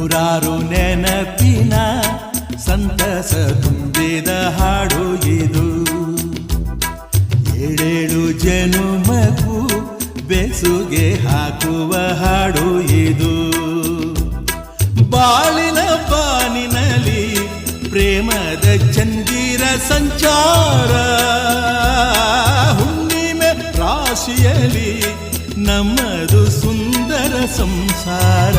ನೂರಾರು ನೆನಪಿನ ಸಂತಸ ತುಂಬಿದ ಹಾಡು ಇದು. ಏಳೇಳು ಜನುಮಕ್ಕೂ ಬೆಸುಗೆ ಹಾಕುವ ಹಾಡು ಇದು. ಬಾಳಿನ ಬಾನಿನಲ್ಲಿ ಪ್ರೇಮದ ಚಂದಿರ ಸಂಚಾರ, ಹುಣ್ಣಿಮೆ ರಾಶಿಯಲ್ಲಿ ನಮ್ಮದು ಸುಂದರ ಸಂಸಾರ.